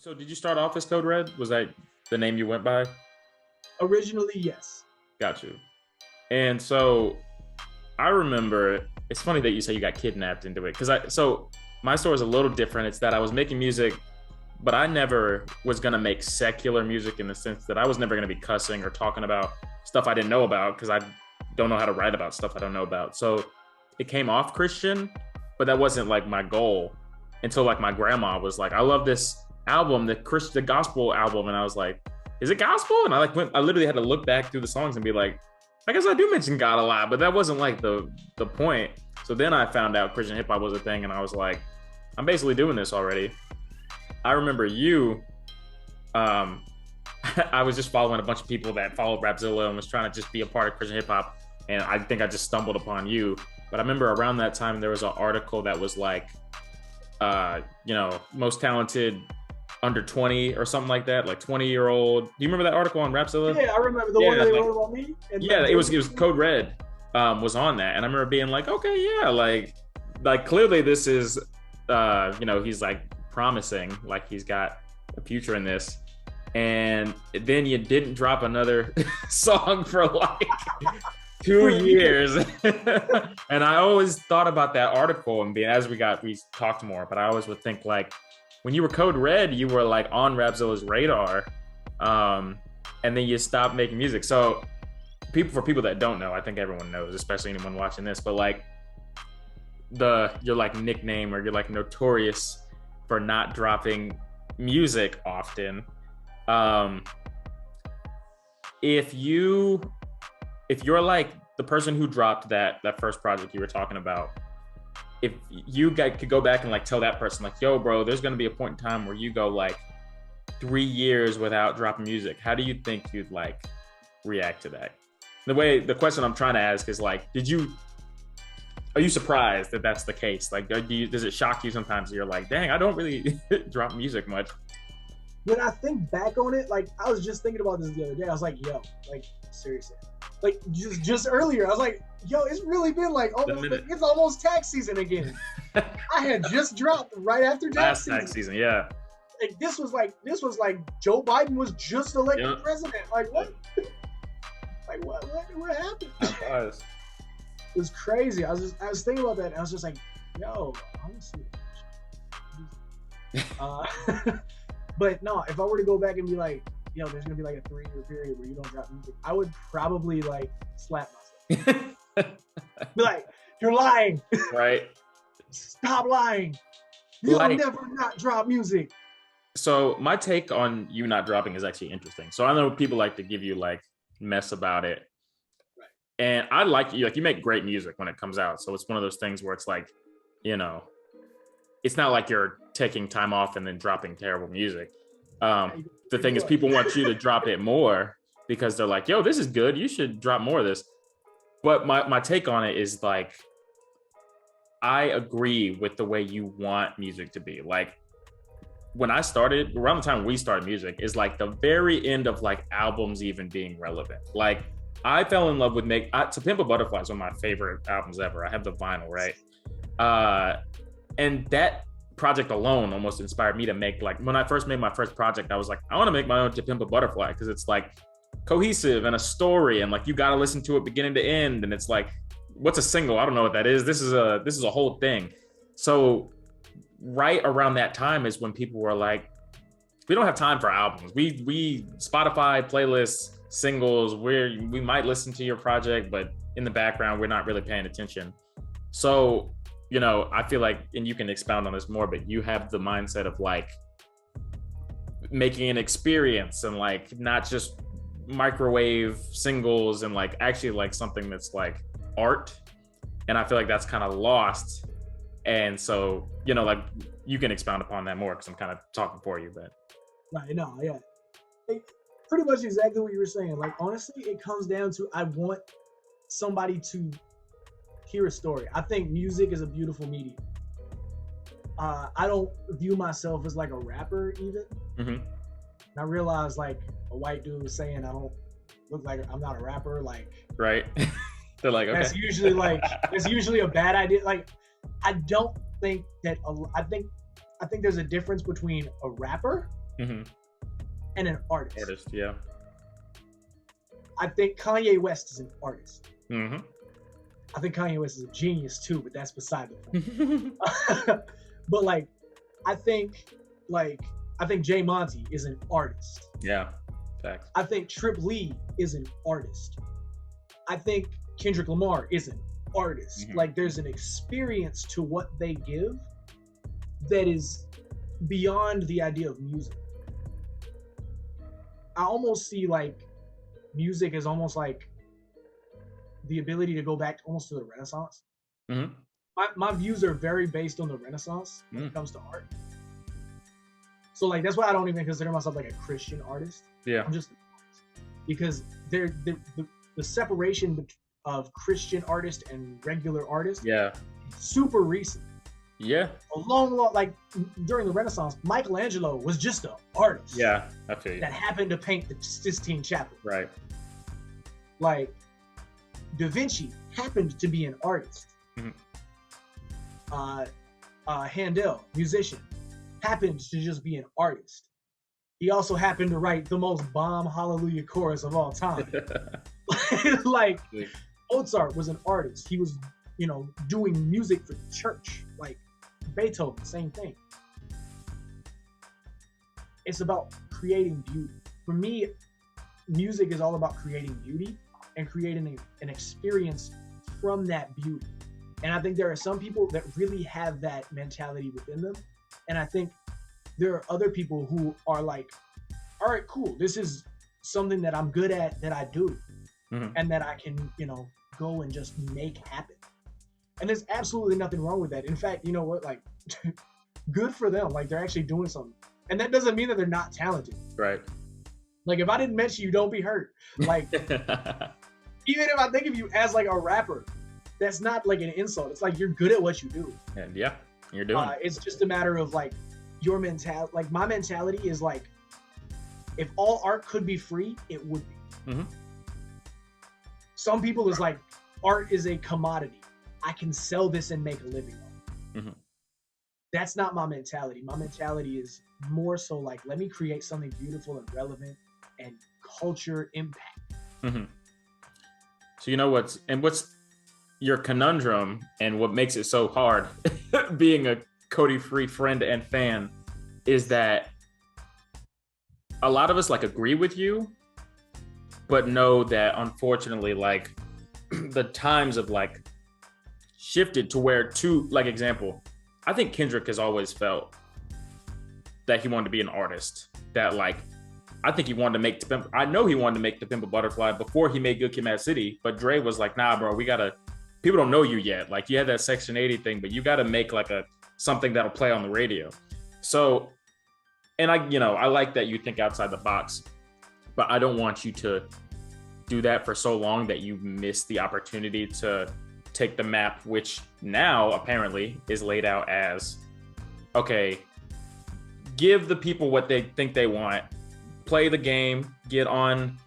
So did you start off as Code Red? Was that the name you went by? Originally, yes. Got you. And so I remember, it's funny that you say you got kidnapped into it, because so my story is a little different. It's that I was making music, but I never was gonna make secular music in the sense that I was never gonna be cussing or talking about stuff I didn't know about, because I don't know how to write about stuff I don't know about. So it came off Christian, but that wasn't like my goal until like my grandma was like, I love this album, the gospel album. And I was like, is it gospel? And I literally had to look back through the songs and be like, I guess I do mention God a lot, but that wasn't like the point. So then I found out Christian hip hop was a thing, and I was like, I'm basically doing this already. I remember you, I was just following a bunch of people that followed Rapzilla and was trying to just be a part of Christian hip hop. And I think I just stumbled upon you. But I remember around that time, there was an article that was like, most talented under 20 or something like that, like 20-year-old. Do you remember that article on Rapzilla? Yeah, I remember the one that they wrote about me. And it was Code Red was on that. And I remember being like, okay, yeah, like clearly this is, he's like promising, like he's got a future in this. And then you didn't drop another song for like 2 years. And I always thought about that article, and as we talked more, but I always would think like, when you were Code Red, you were like on Rapzilla's radar, and then you stopped making music. So for people that don't know, I think everyone knows, especially anyone watching this, but like your like nickname, or you're like notorious for not dropping music often. If you're like the person who dropped that first project you were talking about, if you could go back and like tell that person like, yo bro, there's going to be a point in time where you go like 3 years without dropping music, how do you think you'd like react to that? The question I'm trying to ask is like, are you surprised that that's the case? Like, does it shock you sometimes that you're like, dang, I don't really drop music much? When I think back on it, like I was just thinking about this the other day. I was like, yo, like seriously, like just earlier, I was like, yo, it's really been like it's almost tax season again. I had just dropped right after tax season. Yeah. Like this was like Joe Biden was just elected president. Like what? Like what happened? It was crazy. I was thinking about that, and I was just like, yo, honestly. But no, if I were to go back and be like, there's gonna be like a 3-year period where you don't drop music, I would probably like slap myself. Be like, you're lying. Right. Stop lying. You'll never not drop music. So my take on you not dropping is actually interesting. So I know people like to give you like mess about it. Right. And I like you make great music when it comes out. So it's one of those things where it's like, it's not like you're taking time off and then dropping terrible music. The thing is, people want you to drop it more because they're like, yo, this is good, you should drop more of this. But my take on it is like, I agree with the way you want music to be. Like when I started, around the time we started music, is like the very end of like albums even being relevant. Like I fell in love with To Pimp a Butterfly is one of my favorite albums ever. I have the vinyl, right? And that project alone almost inspired me to make, like, when I first made my first project, I was like, I want to make my own To Pimp a Butterfly, because it's like cohesive and a story, and like you got to listen to it beginning to end, and it's like, what's a single? I don't know what that is. This is a whole thing. So right around that time is when people were like, we don't have time for albums. We Spotify playlists, singles, we might listen to your project, but in the background we're not really paying attention. So I feel like, and you can expound on this more, but you have the mindset of like making an experience, and like not just microwave singles, and like actually like something that's like art. And I feel like that's kind of lost. And so, like you can expound upon that more, because I'm kind of talking for you, but. Right, no, yeah. Pretty much exactly what you were saying. Like, honestly, it comes down to, I want somebody to hear a story. I think music is a beautiful medium. I don't view myself as like a rapper even. Mm-hmm. And I realize like a white dude was saying I don't look like, I'm not a rapper. Like, right. They're like, okay. That's usually a bad idea. Like, I don't think that I think there's a difference between a rapper Mm-hmm. and an artist. Artist, yeah. I think Kanye West is an artist. Mm-hmm. I think Kanye West is a genius too, but that's beside the point. But like, I think Jay Monty is an artist. Yeah, facts. I think Trip Lee is an artist. I think Kendrick Lamar is an artist. Mm-hmm. Like, there's an experience to what they give that is beyond the idea of music. I almost see like music as almost like the ability to go back almost to the Renaissance. Mm-hmm. My views are very based on the Renaissance when it comes to art. So like, that's why I don't even consider myself like a Christian artist. Yeah. I'm just, because the separation of Christian artist and regular artist, Yeah. super recent. Yeah. A long, like during the Renaissance, Michelangelo was just an artist. Yeah, I feel you. That happened to paint the Sistine Chapel. Right. Like, Da Vinci happened to be an artist. Mm-hmm. Handel, musician, happened to just be an artist. He also happened to write the most bomb Hallelujah chorus of all time. Like, Mozart was an artist. He was, doing music for the church. Like, Beethoven, same thing. It's about creating beauty. For me, music is all about creating beauty and creating an experience from that beauty. And I think there are some people that really have that mentality within them. And I think there are other people who are like, all right, cool. This is something that I'm good at, that I do, and that I can, go and just make happen. And there's absolutely nothing wrong with that. In fact, you know what? Like, good for them. Like, they're actually doing something. And that doesn't mean that they're not talented. Right. Like, if I didn't mention you, don't be hurt. Like, even if I think of you as like a rapper, that's not like an insult. It's like, you're good at what you do. And yeah, you're doing it. It's just a matter of like your mentality. Like, my mentality is like, if all art could be free, it would be. Mm-hmm. Some people is like, art is a commodity. I can sell this and make a living on it. Mm-hmm. That's not my mentality. My mentality is more so like, let me create something beautiful and relevant and culture impact. Mm-hmm. So what's your conundrum and what makes it so hard being a Kody Free friend and fan is that a lot of us like agree with you, but know that unfortunately, like, the times have like shifted to where, like, example, I think Kendrick has always felt that he wanted to be an artist. That, like, I think he wanted to make I know he wanted to make To Pimp a Butterfly before he made Good Kid, Mad City, but Dre was like, nah, bro, people don't know you yet. Like, you had that Section 80 thing, but you got to make like something that'll play on the radio. So, and I like that you think outside the box, but I don't want you to do that for so long that you miss the opportunity to take the map, which now apparently is laid out as, okay, give the people what they think they want, play the game, get on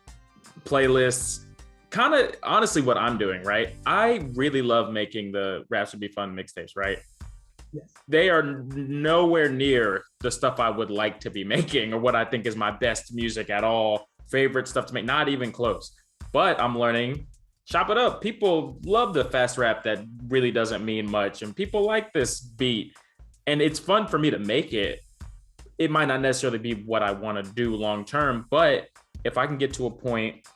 playlists, kind of honestly what I'm doing, right? I really love making the Raps Would Be Fun mixtapes, right? Yes. They are nowhere near the stuff I would like to be making or what I think is my best music at all, favorite stuff to make, not even close. But I'm learning, chop it up. People love the fast rap that really doesn't mean much, and people like this beat. And it's fun for me to make it. It might not necessarily be what I want to do long term, but if I can get to a point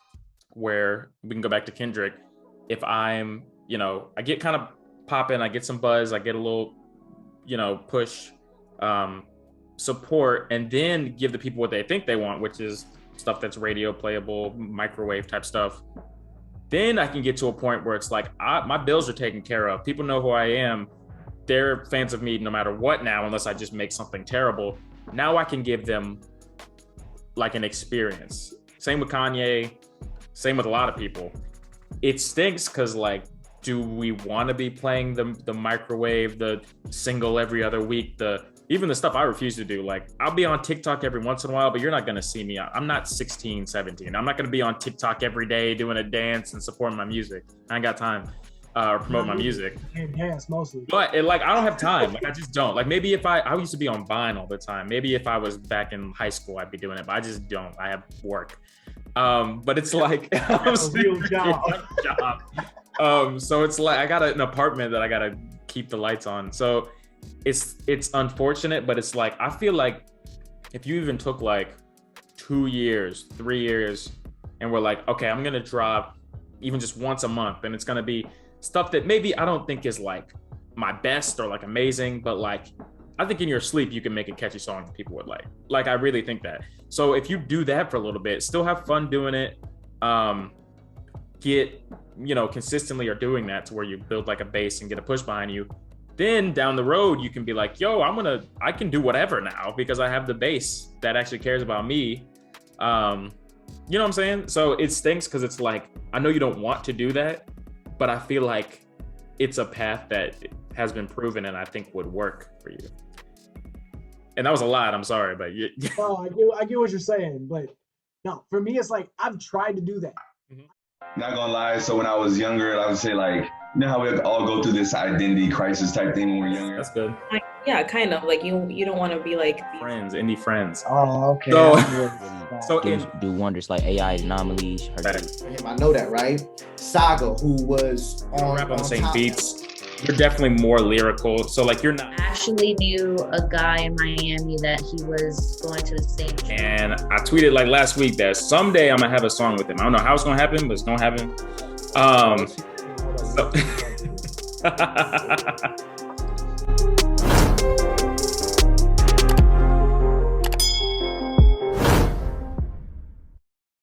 where we can go back to Kendrick, if I'm, I get kind of popping, I get some buzz, I get a little, push, support, and then give the people what they think they want, which is stuff that's radio playable, microwave type stuff. Then I can get to a point where it's like, my bills are taken care of. People know who I am. They're fans of me no matter what now, unless I just make something terrible. Now I can give them like an experience. Same with Kanye, same with a lot of people. It stinks because, like, do we want to be playing the microwave, the single every other week, even the stuff I refuse to do? Like, I'll be on TikTok every once in a while, but you're not going to see me. I'm not 16, 17. I'm not going to be on TikTok every day doing a dance and supporting my music. I ain't got time. or promote my music. And dance mostly. But I don't have time. Like I just don't. Like maybe if I used to be on Vine all the time. Maybe if I was back in high school, I'd be doing it. But I just don't. I have work. But it's like I'm a real job. So it's like I got an apartment that I gotta keep the lights on. So it's unfortunate, but it's like I feel like if you even took like 2 years, 3 years, and we're like, okay, I'm gonna drop even just once a month, and it's gonna be stuff that maybe I don't think is like my best or like amazing, but like I think in your sleep you can make a catchy song that people would like. Like I really think that. So if you do that for a little bit, still have fun doing it, get consistently are doing that to where you build like a base and get a push behind you. Then down the road you can be like, yo, I can do whatever now because I have the base that actually cares about me. You know what I'm saying? So it stinks because it's like I know you don't want to do that, but I feel like it's a path that has been proven and I think would work for you. And that was a lot. I'm sorry, but No, I get what you're saying, but no, for me, it's like I've tried to do that. Not gonna lie. So when I was younger, I would say like, you know how we all go through this identity crisis type thing when we're younger. That's good. Yeah, kind of like you don't want to be like friends, indie friends. Oh, okay. So do wonders like AI anomalies. I know that, right? Saga, who was on rap on the same beats. You're definitely more lyrical. So like you're not. I actually knew a guy in Miami that he was going to the same show. And I tweeted like last week that someday I'm gonna have a song with him. I don't know how it's gonna happen, but it's gonna happen.